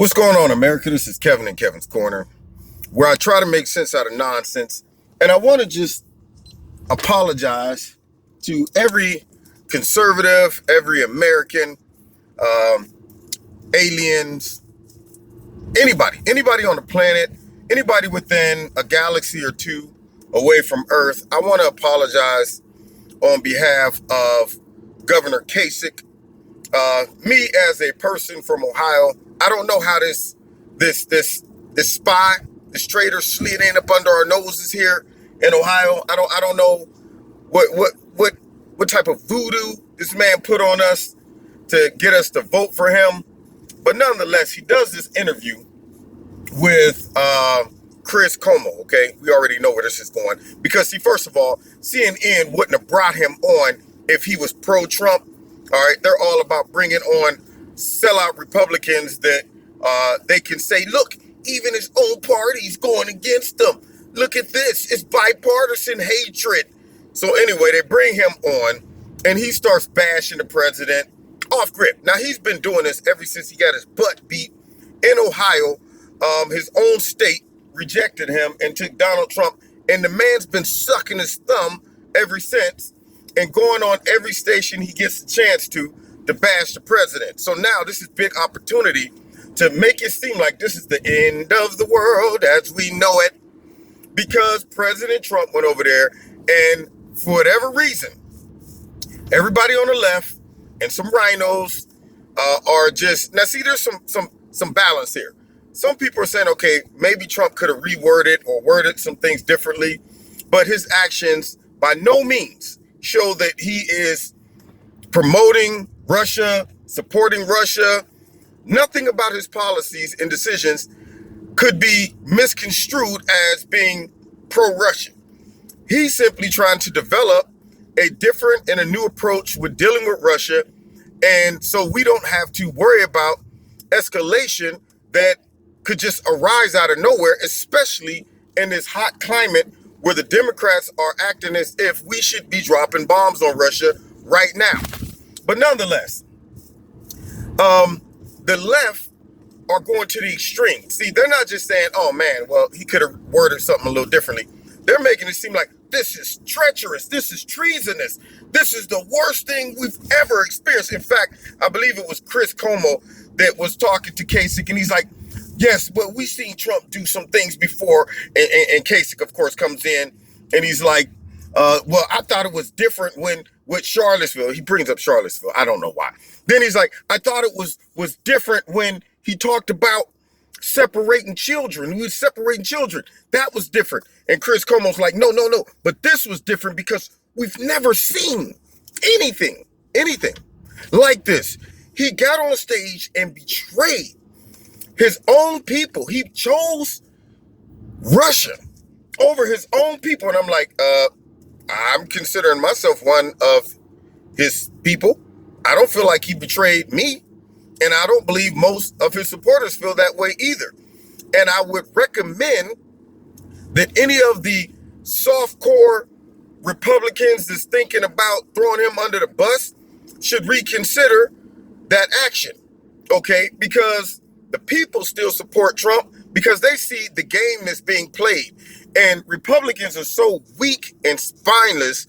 What's going on, America? This is Kevin in Kevin's Corner, where I try to make sense out of nonsense. And I want to just apologize to every conservative, every American, um, aliens, anybody on the planet, anybody within a galaxy or two away from Earth. I want to apologize on behalf of Governor Kasich. Me as a person from Ohio, I don't know how this spy, this traitor slid in up under our noses here in Ohio. I don't know what type of voodoo this man put on us to get us to vote for him. But nonetheless, he does this interview with Chris Como. Okay, we already know where this is going because first of all, CNN wouldn't have brought him on if he was pro-Trump. All right, they're all about bringing on sellout Republicans that they can say, look, even his own party's going against him. Look at this. It's bipartisan hatred. So anyway, they bring him on and he starts bashing the president off grip. Now, he's been doing this ever since he got his butt beat in Ohio. His own state rejected him and took Donald Trump. And the man's been sucking his thumb ever since and going on every station he gets a chance to bash the president. So now this is big opportunity to make it seem like this is the end of the world as we know it, because President Trump went over there and for whatever reason, everybody on the left and some rhinos are just, now see, there's some balance here. Some people are saying, okay, maybe Trump could have reworded or worded some things differently, but his actions by no means show that he is promoting Russia, supporting Russia. Nothing about his policies and decisions could be misconstrued as being pro-Russian. He's simply trying to develop a different and a new approach with dealing with Russia. And so we don't have to worry about escalation that could just arise out of nowhere, especially in this hot climate where the Democrats are acting as if we should be dropping bombs on Russia right now. But nonetheless, the left are going to the extreme. See, they're not just saying, oh man, well, he could have worded something a little differently. They're making it seem like this is treacherous, this is treasonous, this is the worst thing we've ever experienced. In fact, I believe it was Chris Como that was talking to Kasich, and he's like, yes, but we've seen Trump do some things before. And Kasich, of course, comes in and he's like, well, I thought it was different when with Charlottesville. He brings up Charlottesville. I don't know why. Then he's like, I thought it was different when he talked about separating children. He was separating children. That was different. And Chris Cuomo's like, no. But this was different because we've never seen anything like this. He got on stage and betrayed his own people. He chose Russia over his own people. And I'm like, I'm considering myself one of his people. I don't feel like he betrayed me. And I don't believe most of his supporters feel that way either. And I would recommend that any of the soft-core Republicans that's thinking about throwing him under the bus should reconsider that action, okay? Because the people still support Trump because they see the game that's being played. And Republicans are so weak and spineless.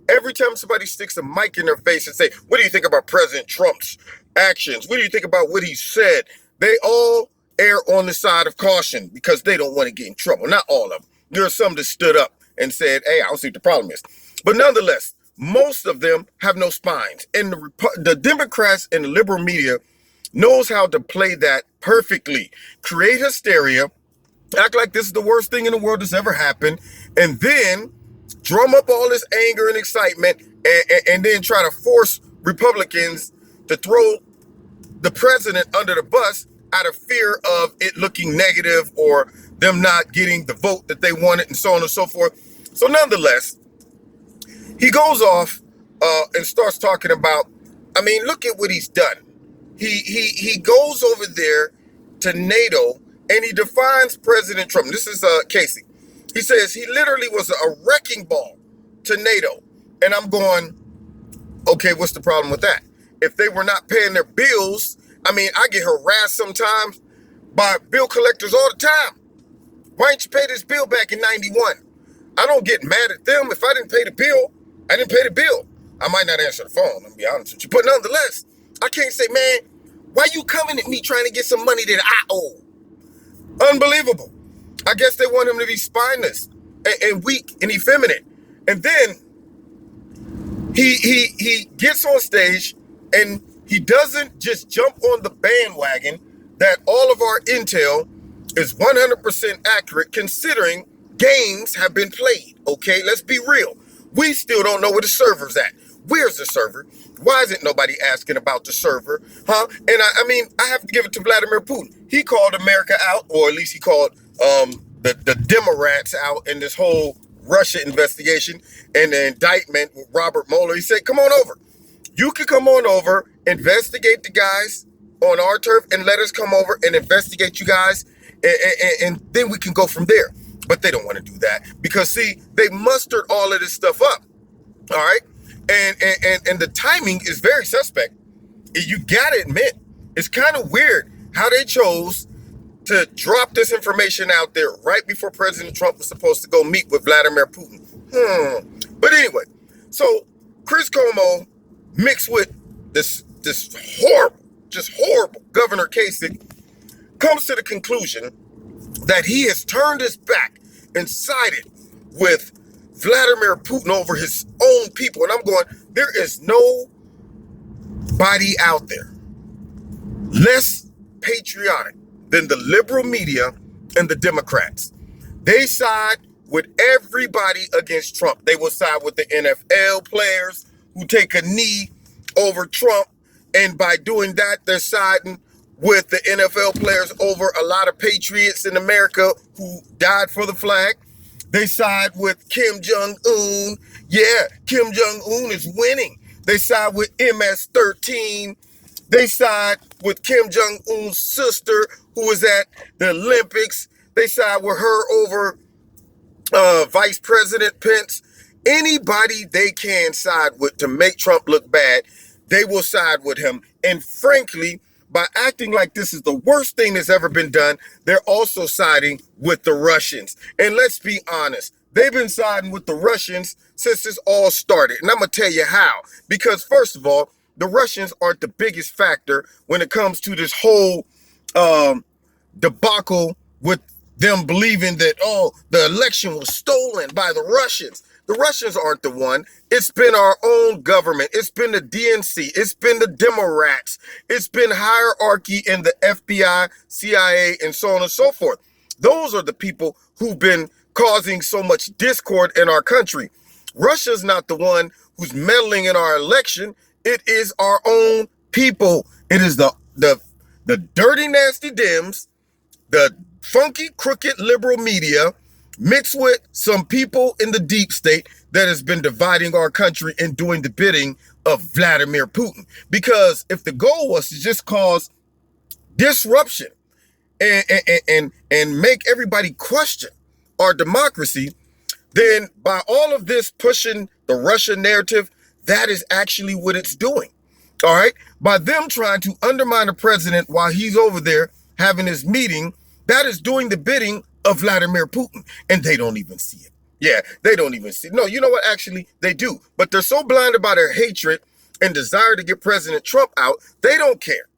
Every time somebody sticks a mic in their face and say, what do you think about President Trump's actions? What do you think about what he said? They all err on the side of caution because they don't want to get in trouble. Not all of them. There are some that stood up and said, hey, I don't see what the problem is. But nonetheless, most of them have no spines. And the Democrats and the liberal media knows how to play that perfectly. Create hysteria, act like this is the worst thing in the world that's ever happened, and then drum up all this anger and excitement and then try to force Republicans to throw the president under the bus out of fear of it looking negative or them not getting the vote that they wanted and so on and so forth. So nonetheless, he goes off and starts talking about, I mean, look at what he's done. He goes over there to NATO and he defines President Trump. This is Kasich. He says he literally was a wrecking ball to NATO. And I'm going, okay, what's the problem with that? If they were not paying their bills, I mean, I get harassed sometimes by bill collectors all the time. Why didn't you pay this bill back in 91? I don't get mad at them. If I didn't pay the bill, I didn't pay the bill. I might not answer the phone, I'm gonna be honest with you. But nonetheless, I can't say, man, why you coming at me trying to get some money that I owe? Unbelievable. I guess they want him to be spineless and weak and effeminate. And then he gets on stage and he doesn't just jump on the bandwagon that all of our intel is 100% accurate considering games have been played. Okay, let's be real. We still don't know where the server's at. Where's the server? Why isn't nobody asking about the server? Huh? And I mean, I have to give it to Vladimir Putin. He called America out, or at least he called the Democrats out in this whole Russia investigation and the indictment with Robert Mueller. He said, come on over. You can come on over, investigate the guys on our turf, and let us come over and investigate you guys, and then we can go from there. But they don't want to do that because, see, they mustered all of this stuff up, all right? And the timing is very suspect. You got to admit, it's kind of weird how they chose to drop this information out there right before President Trump was supposed to go meet with Vladimir Putin. But anyway, so Chris Cuomo mixed with this horrible Governor Kasich comes to the conclusion that he has turned his back and sided with Vladimir Putin over his own people. And I'm going, there is nobody out there less patriotic than the liberal media and the Democrats. They side with everybody against Trump. They will side with the NFL players who take a knee over Trump. And by doing that, they're siding with the NFL players over a lot of patriots in America who died for the flag. They side with Kim Jong-un. Yeah, Kim Jong-un is winning. They side with MS-13. They side with Kim Jong-un's sister, who was at the Olympics. They side with her over Vice President Pence. Anybody they can side with to make Trump look bad, they will side with him. And frankly, by acting like this is the worst thing that's ever been done, they're also siding with the Russians. And let's be honest, they've been siding with the Russians since this all started. And I'm going to tell you how. Because first of all, the Russians aren't the biggest factor when it comes to this whole debacle with them believing that, oh, the election was stolen by the Russians. The Russians aren't the one. It's been our own government. It's been the DNC. It's been the Democrats. It's been hierarchy in the FBI, CIA, and so on and so forth. Those are the people who've been causing so much discord in our country. Russia's not the one who's meddling in our election. It is our own people. It is the dirty, nasty Dems, the funky, crooked liberal media, mixed with some people in the deep state that has been dividing our country and doing the bidding of Vladimir Putin. Because if the goal was to just cause disruption and make everybody question our democracy, then by all of this pushing the Russian narrative, that is actually what it's doing. All right? By them trying to undermine the president while he's over there having his meeting, that is doing the bidding of Vladimir Putin. And they don't even see it. Yeah, they don't even see it. No, you know what? Actually, they do. But they're so blinded by their hatred and desire to get President Trump out, they don't care.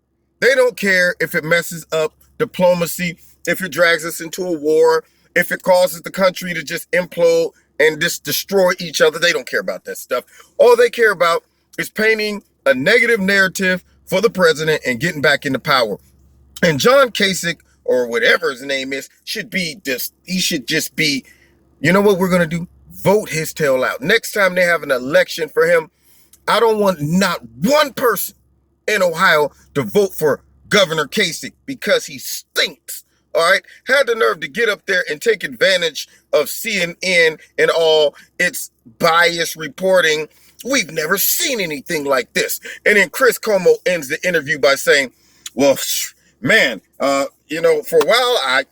They don't care if it messes up diplomacy, if it drags us into a war, if it causes the country to just implode and just destroy each other. They don't care about that stuff. All they care about is painting a negative narrative for the president and getting back into power. And John Kasich, or whatever his name is, should just be, you know what we're going to do? Vote his tail out. Next time they have an election for him, I don't want not one person in Ohio to vote for Governor Kasich because he stinks. All right. Had the nerve to get up there and take advantage of CNN and all its biased reporting. We've never seen anything like this. And then Chris Cuomo ends the interview by saying, well, man, for a while,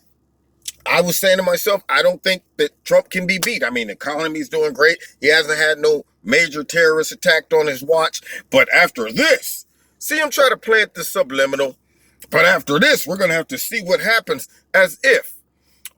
I was saying to myself, I don't think that Trump can be beat. I mean, the economy is doing great. He hasn't had no major terrorist attack on his watch. But after this, see him try to plant the subliminal. But after this, we're going to have to see what happens, as if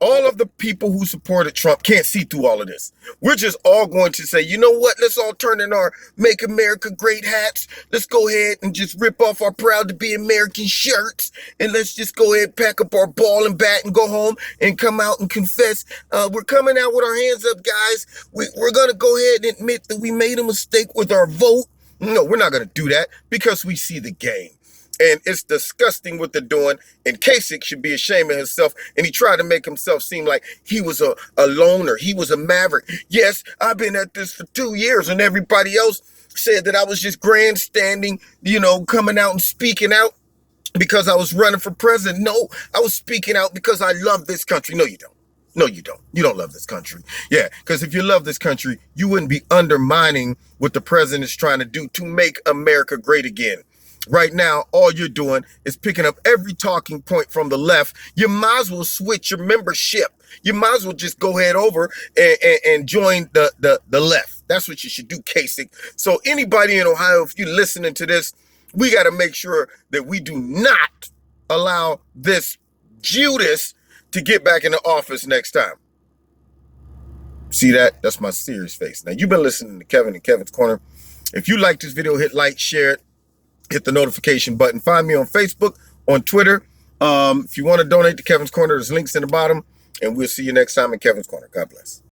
all of the people who supported Trump can't see through all of this. We're just all going to say, you know what? Let's all turn in our Make America Great hats. Let's go ahead and just rip off our Proud to Be American shirts. And let's just go ahead and pack up our ball and bat and go home and come out and confess. We're coming out with our hands up, guys. We're going to go ahead and admit that we made a mistake with our vote. No, we're not going to do that because we see the game. And it's disgusting what they're doing. And Kasich should be ashamed of himself. And he tried to make himself seem like he was a loner. He was a maverick. Yes, I've been at this for 2 years, and everybody else said that I was just grandstanding, coming out and speaking out because I was running for president. No, I was speaking out because I love this country. No, you don't. No, you don't. You don't love this country. Yeah, because if you love this country, you wouldn't be undermining what the president is trying to do to make America great again. Right now, all you're doing is picking up every talking point from the left. You might as well switch your membership. You might as well just go head over and join the left. That's what you should do, Kasich. So anybody in Ohio, if you're listening to this, we got to make sure that we do not allow this Judas to get back into office next time. See that? That's my serious face. Now, you've been listening to Kevin and Kevin's Corner. If you like this video, hit like, share it. Hit the notification button. Find me on Facebook, on Twitter. If you want to donate to Kevin's Corner, there's links in the bottom. And we'll see you next time in Kevin's Corner. God bless.